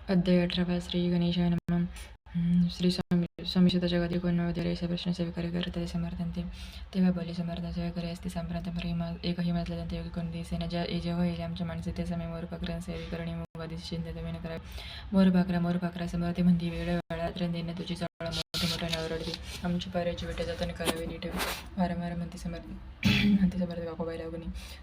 अध्याय 18 श्री गणेशाय नमः. श्री स्वामी सुत जगती कोण असा प्रश्न स्वीकार करते समर्थांते तेव्हा बोले समर्थ स्वीकारी असते संप्रांत एकही मजला त्यांते योगी कोण दिसेना जेव्हा येईल आमच्या माणसे ते समय मोर पाखरां सेवी करणे मुगादी चिंता विन करा मोर पाखरा समर्थ म्हणती वेळ वेळात देणे तुझी चाळ मोठे मोठ्याने ओरडते आमची पाऱ्याची विटे जाताना करावी नीट वारंवार म्हणते समर्थ काकोबाई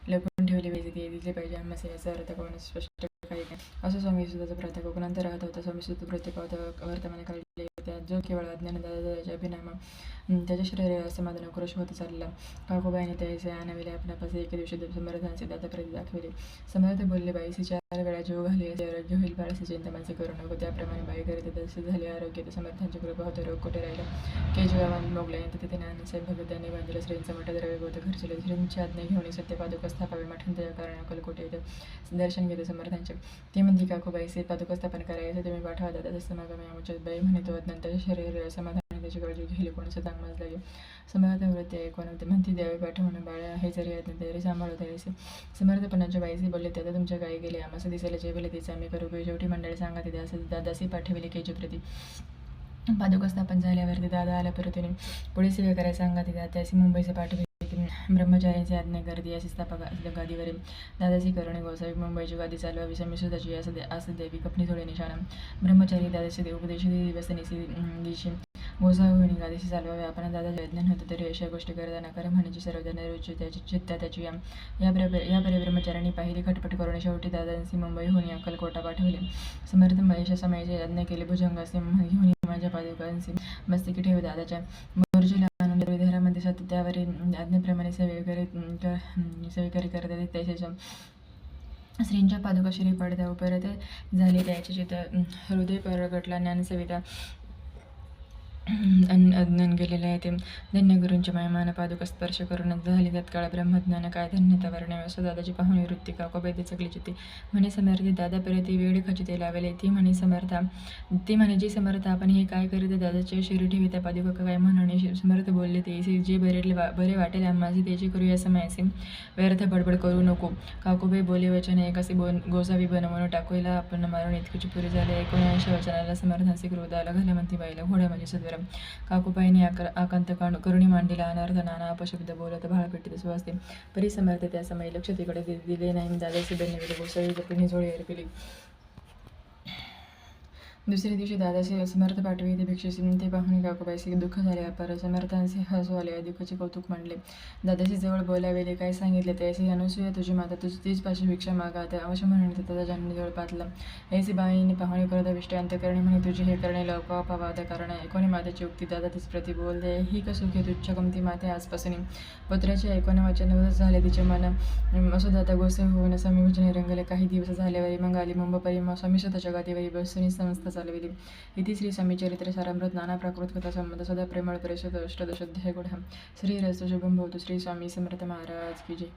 लपून ठेवली पाहिजे ते दिले पाहिजे आम्हाला याचा अर्थ कोण स्पष्ट काही काय असं स्वामी सुद्धाचा प्रार्थ कोकणांत राहत होता. स्वामी सुद्धा प्रत्येक वर्तमाने काढले त्या जो केवळ अज्ञान दादाच्या अभिनामा त्याच्या शरीर समाधान क्रोश होत चालला. काकोबाईने त्याचे आणविले आपणापास एके दिवशी समर्थांचे दादा प्रती दाखविले. समर्थ बोलले बाईसी 4 वेळा जीव घाली असे आरोग्य होईल बाळाची चिंता माणसे करू नको. त्याप्रमाणे बाई करीत तसे झाले आरोग्य समर्थांची कृपा होते. रोग कुठे राहिला केज गावात मोगल्यानंतर तिथे नानासाहेब भगतांनी बांधले श्रींचा मोठा द्रव्य होतं खर्चले. श्रींची आज्ञा घेऊन सत्यपादुका स्थापावे मठांत कारण अकलकोटे येतं दर्शन घेते समर्थांचे. ती म्हणती काकूबाई पादुका स्थापन करायचे तुम्ही पाठवा दादा समागम आमच्या बाई म्हणतो नंतर शरीर समाधान त्याची काळजी घ्यायला कोणाचं चांग लागेल. समर्थ वृत्ती ऐकून म्हणती द्यावे पाठवून बाळा हे जरी आहेत तरी सांभाळू द्यायचे. समर्थपणाच्या बाईसी बोलले त्याला तुमच्या काही गेले आम्हाला दिसायला जे बोलले तेच आम्ही करू. शेवटी मंडळी सांगा तिथे असं दादासी पाठविले केजी प्रती पादुका स्थापन झाल्यावरती दादा आल्या परतीने पुढे सेवा करायला सांगा तिथे त्याशी मुंबईचे पाठविले. ब्रह्मचार्यांची आज्ञा गर्दी अशी स्थापक गादीवरील दादासी करणे गोसावी मुंबईची गादी चालवावी स्वामी सुद्धाची असं देवी कपनी थोडे निशाणा ब्रह्मचारी दादाची उपदेश दिवस दिवशी गोसावी गादीशी चालवावे. आपण दादाचे अज्ञान होते तरी अशा गोष्टी करताना कर म्हणायची सर्वजण रुची त्याची चित्ता त्याची या ब्रह्मचार्यांनी पाहिली खटपट करून शेवटी दादांशी मुंबईहून अक्कलकोटा पाठवले. समर्थ महेशा समयाची आज्ञा केली. भुजंगासी घेऊन माझ्या पादुकांशी मस्तकी ठेव दादाच्या मोर्जीला आणून विहारामध्ये सतत त्यावरील आज्ञेप्रमाणे सेवेकरी करतात. त्याच्या श्रींच्या पादुका श्री पडद्या परत झाली त्याचे चित्त हृदय परगटला. ज्ञानसविता अज्ञान गेलेले आहे ते धन्य गुरूंच्या महिमान पादुका स्पर्श करूनच झाली तत्काळ ब्रह्मज्ञान काय धन्यता वर्णवे. असं दादाची पाहुणी वृत्ती काकोबाई चकली चित्ती म्हणे समर्थ दादा परत वेळ खचिते लावले. ती म्हणे जी समर्थ आपण हे काय करीत दादाच्या शिरी ठेवी त्या पादुका काय म्हणणे समर्थ बोलले ते जे बरे वाटेल आम्हाला त्याची करूया समयाचे व्यर्थ बडबड करू नको. काकोबाई बोले वचन एकाशी गोसावी बनवून टाकूला आपण मारून इतकीची पुरी झाले. 79 वचनाला समर्थांचे क्रोध आला घाला म्हणती बाईला घोड्या म्हणजे सद्वर काकूबाईने आकांत करुणी मांडीला अनर्थ नाना अपशब्द बोलत भाळपेटीत सुवासते परी समर्थ त्या समयी लक्ष तिकडे दिले नाही. दादाची बनविले गोसावी पिणी झोळी अर्पिली. दुसऱ्या दिवशी दादाचे समर्थ पाठवी ते भिक्षेशी ते पाहुणे काकूबाईचे दुःख झाले. अपार समर्थांचे हसू आले. दुःखाचे कौतुक मांडले. दादाशी जवळ बोलावेले काय सांगितले त्याशी अनुसूया तुझी माता तीच पाशी भिक्षा मागा अवश्य म्हणून दादा जाननी जवळ पातला. ऐसी बाईने पाहुणे परत विष्ट अंतकरणे म्हणे तुझे हे करणे लौकापावाद कारण ऐकोने मातेची उक्ती दादा तीच प्रति बोलते ही कसुखे तुच्छ गमती माते आजपासून पुत्राचे ऐकोने वचन झाले तिचे मन असो दादा गोसे होऊन स्वामी भजने रंगले. काही दिवस झाल्यावरी मग आली मुंबई स्वामी स्वतःच्या गादीवरी बसून संस्था चालविली. इति श्री स्वामी चरित्र सारामृत नाना प्राकृत कथा संबंध सदा प्रेमळ परिषद अष्टदशोध्याय गुढ. श्री रस शुभम भवतु. श्री स्वामी समर्थ महाराज की जय.